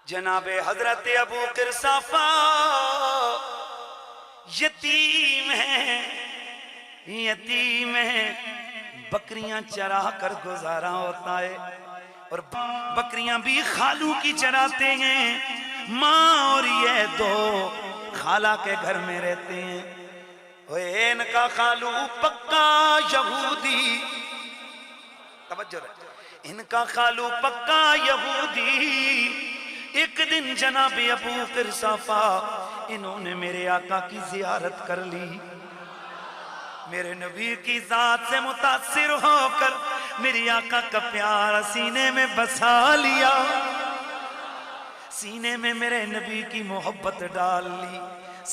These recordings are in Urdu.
جناب حضرت ابو قرصافہ یتیم ہیں، بکریاں چرا کر گزارا ہوتا ہے، اور بکریاں بھی خالو کی چراتے ہیں، ماں اور یہ دو خالہ کے گھر میں رہتے ہیں۔ ان کا خالو پکا یہودی، توجہ رہے، ان کا خالو پکا یہودی۔ ایک دن جناب ابو قرصافہ انہوں نے میرے آقا کی زیارت کر لی، میرے نبی کی ذات سے متاثر ہو کر میری آقا کا پیار سینے میں بسا لیا، سینے میں میرے نبی کی محبت ڈال لی،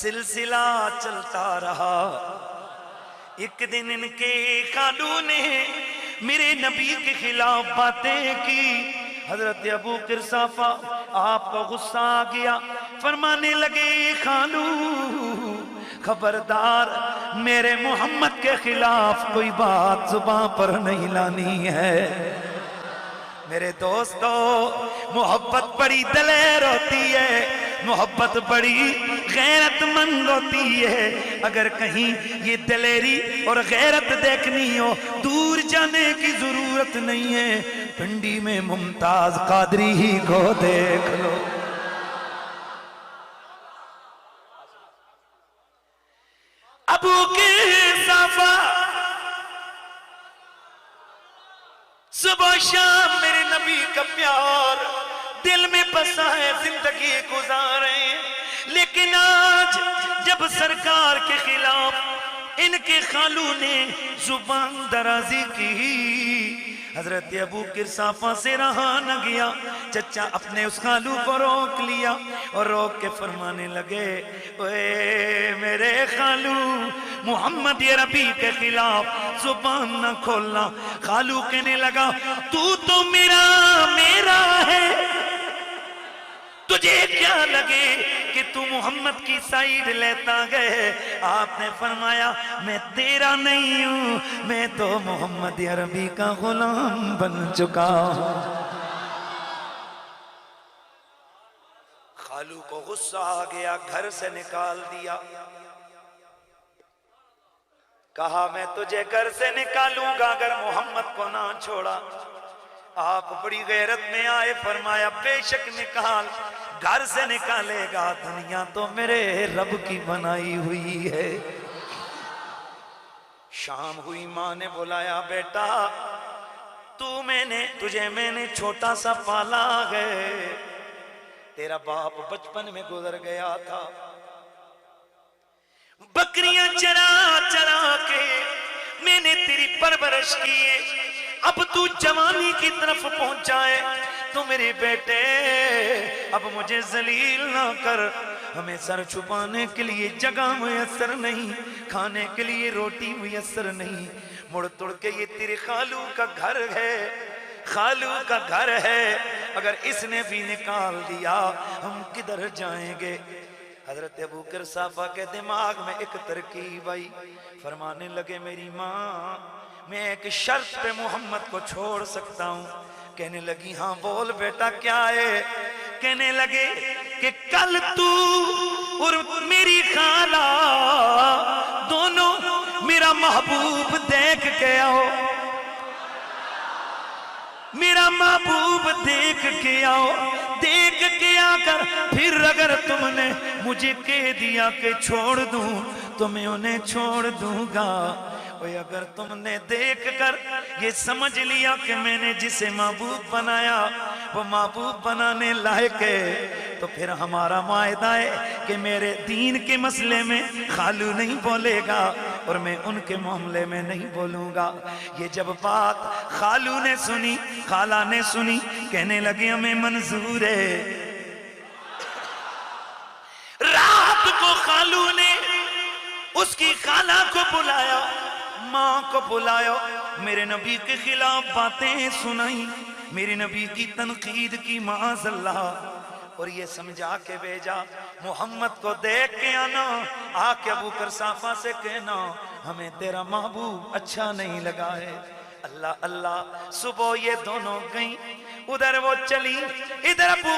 سلسلہ چلتا رہا۔ ایک دن ان کے خالو نے میرے نبی کے خلاف باتیں کی، حضرت ابو قرصافہ آپ کو غصہ آ گیا، فرمانے لگے خالو خبردار میرے محمد کے خلاف کوئی بات زباں پر نہیں لانی ہے۔ میرے دوستو، محبت بڑی دلیر ہوتی ہے، محبت بڑی غیرت مند ہوتی ہے۔ اگر کہیں یہ دلیری اور غیرت دیکھنی ہو، دور جانے کی ضرورت نہیں ہے، پنڈی میں ممتاز قادری ہی کو دیکھ لو۔ ابو قرصافہ صبح شام میرے نبی کا پیار دل میں بسا ہے، زندگی گزارے، لیکن آج جب سرکار کے خلاف ان کے خالو نے زبان درازی کی، حضرت ابو قرصافہ سے رہا نہ گیا، چچا اپنے اس خالو کو روک لیا اور روک کے فرمانے لگے، اے میرے خالو محمد عربی کے خلاف زبان نہ کھولنا۔ خالو کہنے لگا، تو میرا ہے، تجھے کیا لگے کہ تو محمد کی سائیڈ لیتا گئے؟ آپ نے فرمایا، میں تیرا نہیں ہوں، میں تو محمد عربی کا غلام بن چکا ہوں۔ خالو کو غصہ آ گیا، گھر سے نکال دیا، کہا میں تجھے گھر سے نکالوں گا اگر محمد کو نہ چھوڑا۔ آپ بڑی غیرت میں آئے، فرمایا بے شک نکال، گھر سے نکالے گا، دنیا تو میرے رب کی بنائی ہوئی ہے۔ شام ہوئی، ماں نے بلایا، بیٹا تجھے میں نے چھوٹا سا پالا ہے، تیرا باپ بچپن میں گزر گیا تھا، بکریاں چرا چرا کے میں نے تیری پرورش کی ہے، اب تو جوانی کی طرف پہنچا ہے تو میرے بیٹے اب مجھے ذلیل نہ کر، ہمیں سر چھپانے کے لیے جگہ میسر نہیں، کھانے کے لیے روٹی میسر نہیں، مڑ توڑ کے یہ تیرے خالو کا گھر ہے، خالو کا گھر ہے، اگر اس نے بھی نکال دیا ہم کدھر جائیں گے؟ حضرت ابو قرصافہ کے دماغ میں ایک ترکیب آئی، فرمانے لگے میری ماں میں ایک شرط پہ محمد کو چھوڑ سکتا ہوں۔ کہنے لگی ہاں بول بیٹا کیا ہے؟ کہنے لگے کہ کل تو اور میری خالہ دونوں میرا محبوب دیکھ کے آؤ، میرا محبوب دیکھ کے آؤ، دیکھ کے آ کر پھر اگر تم نے مجھے کہہ دیا کہ چھوڑ دوں تو میں انہیں چھوڑ دوں گا، اور اگر تم نے دیکھ کر یہ سمجھ لیا کہ میں نے جسے محبوب بنایا وہ محبوب بنانے لائق ہے، تو پھر ہمارا معاہدہ ہے کہ میرے دین کے مسئلے میں خالو نہیں بولے گا اور میں ان کے معاملے میں نہیں بولوں گا۔ یہ جب بات خالو نے سنی، خالہ نے سنی، کہنے لگے ہمیں منظور ہے۔ رات کو خالو نے اس کی خالہ کو بلایا، ماں کو بلایا، میرے نبی کے خلاف باتیں سنائیں، میرے نبی کی تنقید کی معاذ اللہ، اور یہ سمجھا کے بھیجا محمد کو دیکھ کے آنا، آ کے ابو قرصافہ سے کہنا ہمیں تیرا محبوب اچھا نہیں لگا ہے۔ اللہ اللہ، صبح یہ دونوں گئیں، ادھر وہ چلی، ادھر ابو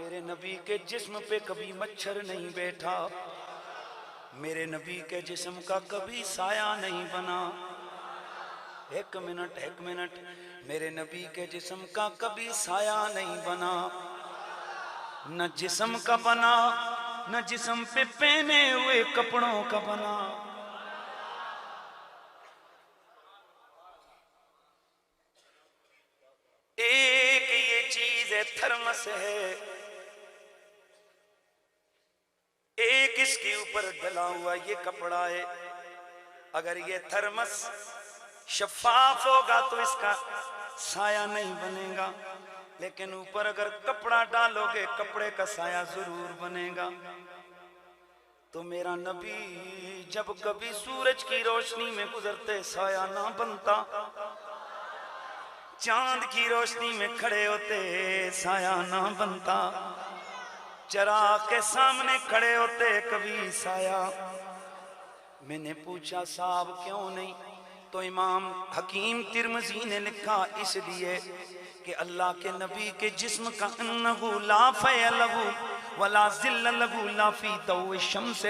میرے نبی کے جسم پہ کبھی مچھر نہیں بیٹھا، میرے نبی کے جسم کا کبھی سایہ نہیں بنا۔ ایک منٹ، میرے نبی کے جسم کا کبھی سایہ نہیں بنا، نہ جسم کا بنا، نہ جسم پہ پہنے ہوئے کپڑوں کا بنا۔ ایک یہ چیز ہے تھرمس ہے، ایک اس کے اوپر ڈلا ہوا یہ کپڑا ہے۔ اگر یہ تھرمس شفاف ہوگا تو اس کا سایہ نہیں بنے گا، لیکن اوپر اگر کپڑا ڈالو گے کپڑے کا سایہ ضرور بنے گا۔ تو میرا نبی جب کبھی سورج کی روشنی میں گزرتے سایہ نہ بنتا، چاند کی روشنی میں کھڑے ہوتے سایہ نہ بنتا، چراغ کے سامنے کھڑے ہوتے کبھی سایہ۔ میں نے پوچھا صاحب کیوں نہیں؟ تو امام حکیم ترمذی نے لکھا اس لیے کہ اللہ کے نبی کے جسم کا انہو لا فی لہو ولا ذل لہو لا فی ضوء الشمس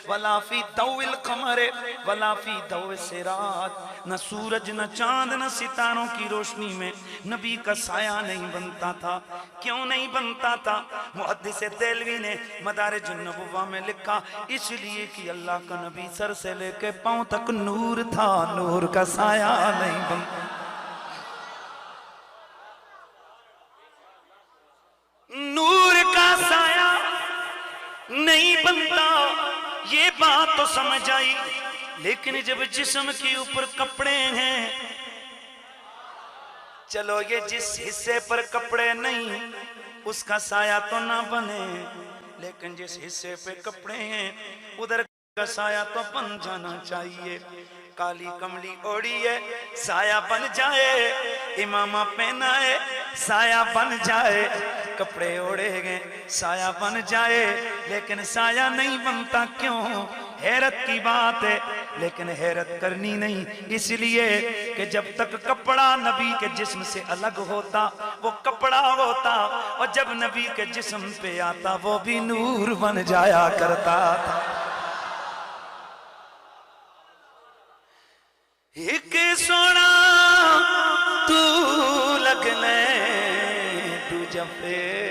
ولا فی ضوء القمر ولا فی ضوء السراج، نہ سورج نہ چاند نہ ستاروں کی روشنی میں نبی کا سایہ نہیں بنتا تھا۔ کیوں نہیں بنتا تھا؟ محدث دہلوی نے مدارج النبوہ میں لکھا اس لیے کہ اللہ کا نبی سر سے لے کے پاؤں تک نور تھا، نور کا سایہ نہیں بنتا۔ نور کا سایہ نہیں بنتا، یہ بات تو سمجھ آئی، لیکن جب جسم کے اوپر کپڑے ہیں، چلو یہ جس حصے پر کپڑے نہیں اس کا سایہ تو نہ بنے، لیکن جس حصے پہ کپڑے ہیں ادھر کا سایہ تو بن جانا چاہیے۔ کالی کملی اوڑی ہے سایہ بن جائے، امامہ پہنا ہے سایہ بن جائے، کپڑے اوڑے گئے سایہ بن جائے، لیکن سایہ نہیں بنتا۔ کیوں؟ حیرت کی بات ہے، لیکن حیرت کرنی نہیں، اس لیے کہ جب تک کپڑا نبی کے جسم سے الگ ہوتا وہ کپڑا ہوتا، اور جب نبی کے جسم پہ آتا وہ بھی نور بن جایا کرتا تھا۔ ایک سونا تو لگنے دوجا پھر